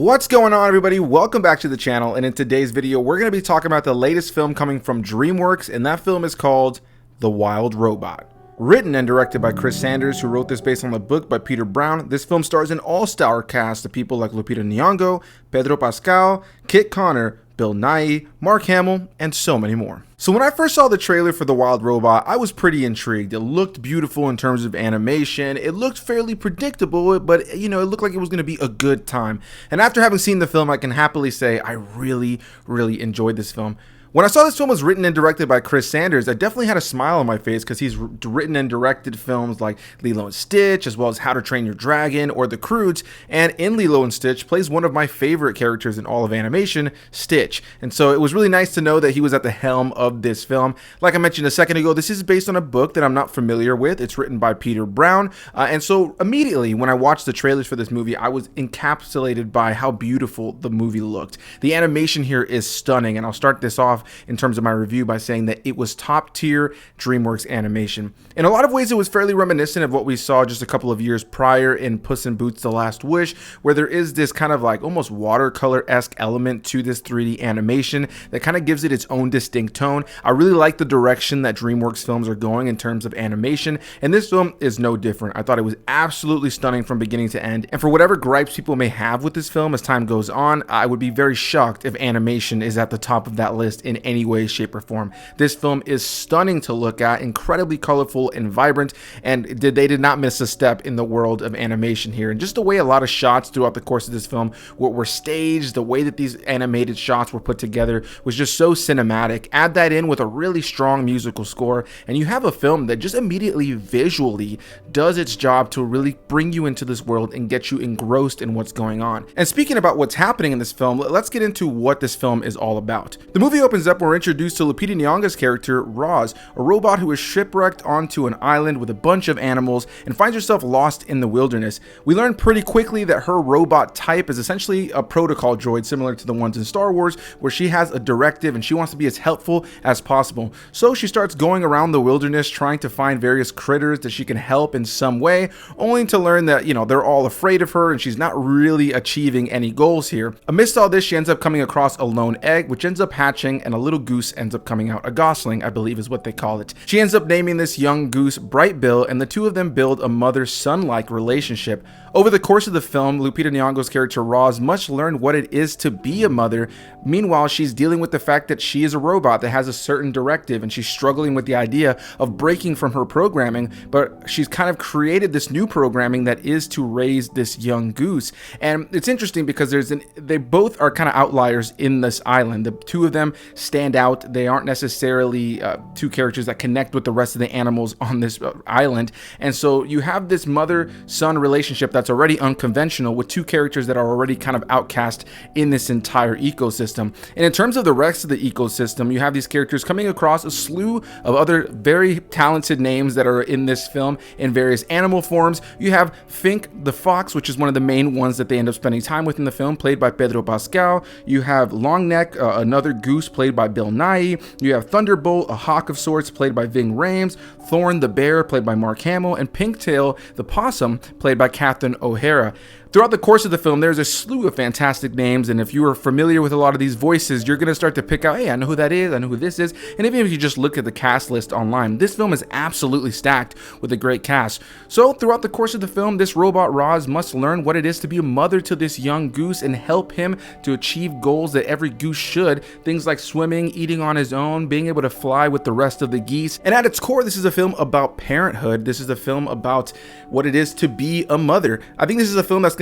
What's going on, everybody? Welcome back to the channel, and in today's video we're going to be talking about the latest film coming from Dreamworks, and that film is called The Wild Robot. Written and directed by Chris Sanders, who wrote this based on the book by Peter Brown, this film stars an all-star cast of people like Lupita Nyong'o, Pedro Pascal, Kit Connor, Bill Nighy, Mark Hamill, and so many more. So when I first saw the trailer for The Wild Robot, I was pretty intrigued. It looked beautiful in terms of animation. It looked fairly predictable, but it looked like it was going to be a good time. And after having seen the film, I can happily say I really enjoyed this film. When I saw this film was written and directed by Chris Sanders, I definitely had a smile on my face because he's written and directed films like Lilo and Stitch, as well as How to Train Your Dragon or The Croods, and in Lilo and Stitch plays one of my favorite characters in all of animation, Stitch. And so it was really nice to know that he was at the helm of this film. Like I mentioned a second ago, this is based on a book that I'm not familiar with. It's written by Peter Brown, and so immediately when I watched the trailers for this movie, I was encapsulated by how beautiful the movie looked. The animation here is stunning, and I'll start this off in terms of my review by saying that it was top tier Dreamworks animation. In a lot of ways, it was fairly reminiscent of what we saw just a couple of years prior in Puss in Boots: The Last Wish, where there is this kind of like almost watercolor-esque element to this 3D animation that kind of gives it its own distinct tone. I really like the direction that Dreamworks films are going in terms of animation, and this film is no different. I thought it was absolutely stunning from beginning to end, and for whatever gripes people may have with this film as time goes on, I would be very shocked if animation is at the top of that list in any way, shape, or form. This film is stunning to look at, incredibly colorful and vibrant, and they did not miss a step in the world of animation here. And just the way a lot of shots throughout the course of this film were staged, the way that these animated shots were put together was just so cinematic. Add that in with a really strong musical score, and you have a film that just immediately visually does its job to really bring you into this world and get you engrossed in what's going on. And speaking about what's happening in this film, let's get into what this film is all about. The movie opens up where we're introduced to Lupita Nyong'o's character, Roz, a robot who is shipwrecked onto an island with a bunch of animals and finds herself lost in the wilderness. We learn pretty quickly that her robot type is essentially a protocol droid similar to the ones in Star Wars, where she has a directive and she wants to be as helpful as possible. So she starts going around the wilderness trying to find various critters that she can help in some way, only to learn that, they're all afraid of her and she's not really achieving any goals here. Amidst all this, she ends up coming across a lone egg, which ends up hatching, and a little goose ends up coming out. A gosling, I believe is what they call it. She ends up naming this young goose Bright Bill, and the two of them build a mother-son-like relationship. Over the course of the film, Lupita Nyong'o's character Roz must learn what it is to be a mother. Meanwhile, she's dealing with the fact that she is a robot that has a certain directive, and she's struggling with the idea of breaking from her programming, but she's kind of created this new programming that is to raise this young goose. And it's interesting because they both are kind of outliers in this island. The two of them stand out. They aren't necessarily two characters that connect with the rest of the animals on this island, and so you have this mother-son relationship that's already unconventional with two characters that are already kind of outcast in this entire ecosystem. And in terms of the rest of the ecosystem, you have these characters coming across a slew of other very talented names that are in this film in various animal forms. You have Fink the fox, which is one of the main ones that they end up spending time with in the film, played by Pedro Pascal. You have Longneck, another goose, played by Bill Nighy. You have Thunderbolt, a hawk of sorts, played by Ving Rhames. Thorn the bear, played by Mark Hamill, and Pinktail the possum, played by Catherine O'Hara. Throughout the course of the film, there's a slew of fantastic names, and if you are familiar with a lot of these voices, you're going to start to pick out, hey, I know who that is, I know who this is, and even if you just look at the cast list online, this film is absolutely stacked with a great cast. So throughout the course of the film, this robot Roz must learn what it is to be a mother to this young goose and help him to achieve goals that every goose should, things like swimming, eating on his own, being able to fly with the rest of the geese. And at its core, this is a film about parenthood. This is a film about what it is to be a mother. I think this is a film that's going to,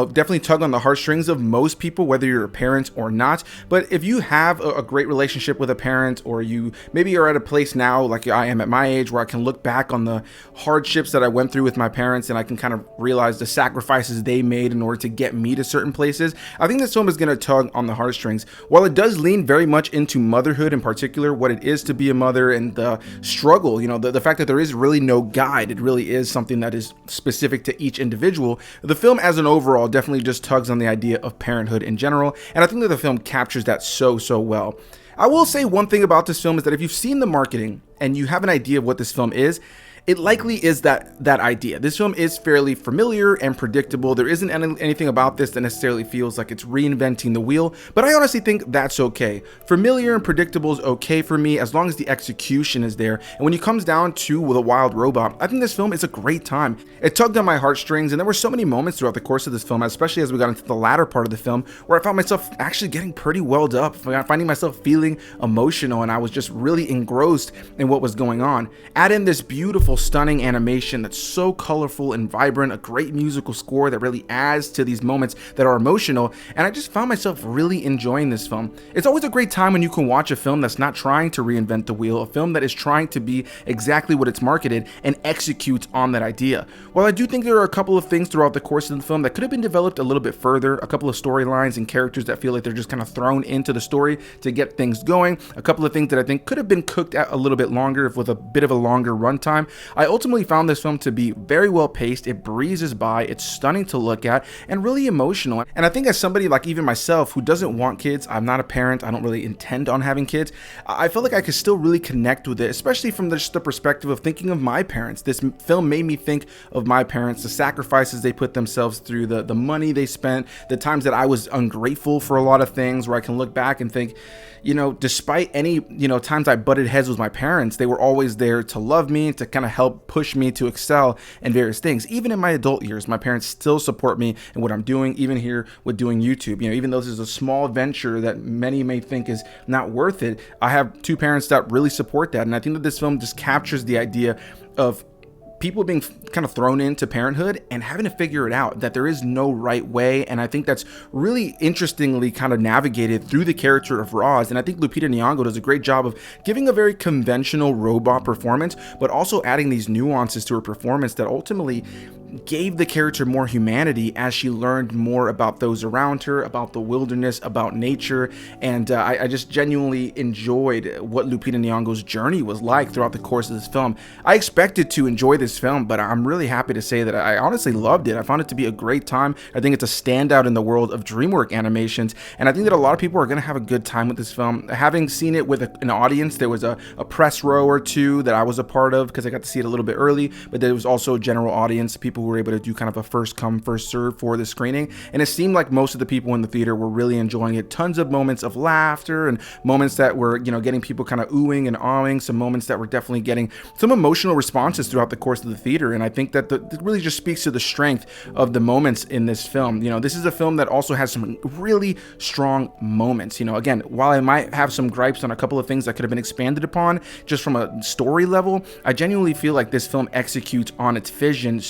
definitely tug on the heartstrings of most people, whether you're a parent or not. But if you have a great relationship with a parent, or you maybe are at a place now like I am at my age where I can look back on the hardships that I went through with my parents and I can kind of realize the sacrifices they made in order to get me to certain places, I think this film is going to tug on the heartstrings. While it does lean very much into motherhood, in particular what it is to be a mother and the struggle, the fact that there is really no guide, it really is something that is specific to each individual. The film as an overall definitely just tugs on the idea of parenthood in general, and I think that the film captures that so well. I will say one thing about this film is that if you've seen the marketing and you have an idea of what this film is, it likely is that idea. This film is fairly familiar and predictable. There isn't anything about this that necessarily feels like it's reinventing the wheel, but I honestly think that's okay. Familiar and predictable is okay for me as long as the execution is there. And when it comes down to The Wild Robot, I think this film is a great time. It tugged on my heartstrings, and there were so many moments throughout the course of this film, especially as we got into the latter part of the film, where I found myself actually getting pretty welled up, finding myself feeling emotional, and I was just really engrossed in what was going on. Add in this beautiful, stunning animation that's so colorful and vibrant, a great musical score that really adds to these moments that are emotional, and I just found myself really enjoying this film. It's always a great time when you can watch a film that's not trying to reinvent the wheel, a film that is trying to be exactly what it's marketed and executes on that idea. While I do think there are a couple of things throughout the course of the film that could have been developed a little bit further, a couple of storylines and characters that feel like they're just kind of thrown into the story to get things going, a couple of things that I think could have been cooked out a little bit longer with a bit of a longer runtime, I ultimately found this film to be very well paced. It breezes by, it's stunning to look at, and really emotional. And I think as somebody like even myself who doesn't want kids, I'm not a parent, I don't really intend on having kids, I felt like I could still really connect with it, especially from just the perspective of thinking of my parents. This film made me think of my parents, the sacrifices they put themselves through, the money they spent, the times that I was ungrateful for a lot of things, where I can look back and think, you know, despite any, times I butted heads with my parents, they were always there to love me, to kind of help push me to excel in various things. Even in my adult years, my parents still support me in what I'm doing, even here with doing YouTube. Even though this is a small venture that many may think is not worth it, I have two parents that really support that. And I think that this film just captures the idea of people being kind of thrown into parenthood and having to figure it out, that there is no right way. And I think that's really interestingly kind of navigated through the character of Roz. And I think Lupita Nyong'o does a great job of giving a very conventional robot performance, but also adding these nuances to her performance that ultimately gave the character more humanity as she learned more about those around her, about the wilderness, about nature. And I just genuinely enjoyed what Lupita Nyong'o's journey was like throughout the course of this film. I expected to enjoy this film, but I'm really happy to say that I honestly loved it. I found it to be a great time. I think it's a standout in the world of Dreamworks animations, and I think that a lot of people are going to have a good time with this film. Having seen it with an audience, there was a press row or two that I was a part of because I got to see it a little bit early, but there was also a general audience, people who were able to do kind of a first come, first serve for the screening, and it seemed like most of the people in the theater were really enjoying it. Tons of moments of laughter and moments that were, getting people kind of oohing and awing, some moments that were definitely getting some emotional responses throughout the course of the theater, and I think that it really just speaks to the strength of the moments in this film. This is a film that also has some really strong moments. Again, while I might have some gripes on a couple of things that could have been expanded upon just from a story level, I genuinely feel like this film executes on its vision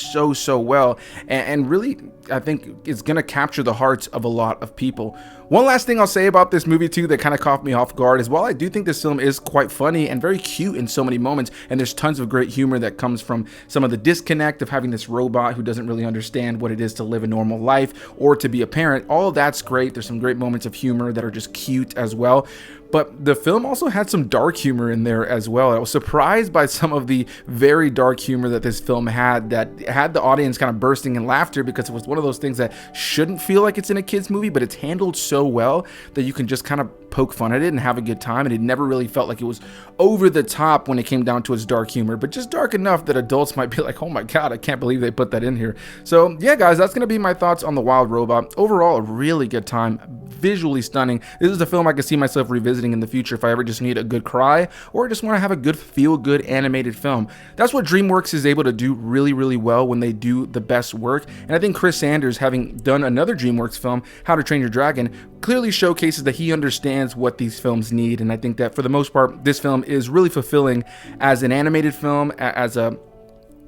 so well, and really I think it's gonna capture the hearts of a lot of people. One last thing I'll say about this movie too that kind of caught me off guard is, while I do think this film is quite funny and very cute in so many moments, and there's tons of great humor that comes from some of the disconnect of having this robot who doesn't really understand what it is to live a normal life or to be a parent, all of that's great. There's some great moments of humor that are just cute as well. But the film also had some dark humor in there as well. I was surprised by some of the very dark humor that this film had, that had the audience kind of bursting in laughter, because it was one of those things that shouldn't feel like it's in a kid's movie, but it's handled so well that you can just kind of poke fun at it and have a good time. And it never really felt like it was over the top when it came down to its dark humor, but just dark enough that adults might be like, oh my God, I can't believe they put that in here. So yeah, guys, that's going to be my thoughts on The Wild Robot. Overall, a really good time, visually stunning. This is a film I could see myself revisiting in the future if I ever just need a good cry or just want to have a good feel-good animated film. That's what Dreamworks is able to do really, really well when they do the best work. And I think Chris Sanders, having done another Dreamworks film, How to Train Your Dragon, clearly showcases that he understands what these films need. And I think that for the most part, this film is really fulfilling as an animated film, as a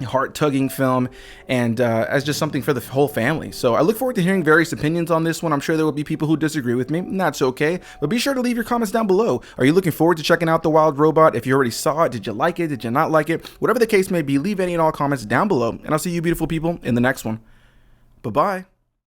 heart-tugging film, and as just something for the whole family. So I look forward to hearing various opinions on this one. I'm sure there will be people who disagree with me, and that's okay, but be sure to leave your comments down below. Are you looking forward to checking out The Wild Robot? If you already saw it, did you like it? Did you not like it? Whatever the case may be, leave any and all comments down below, and I'll see you beautiful people in the next one. Bye-bye.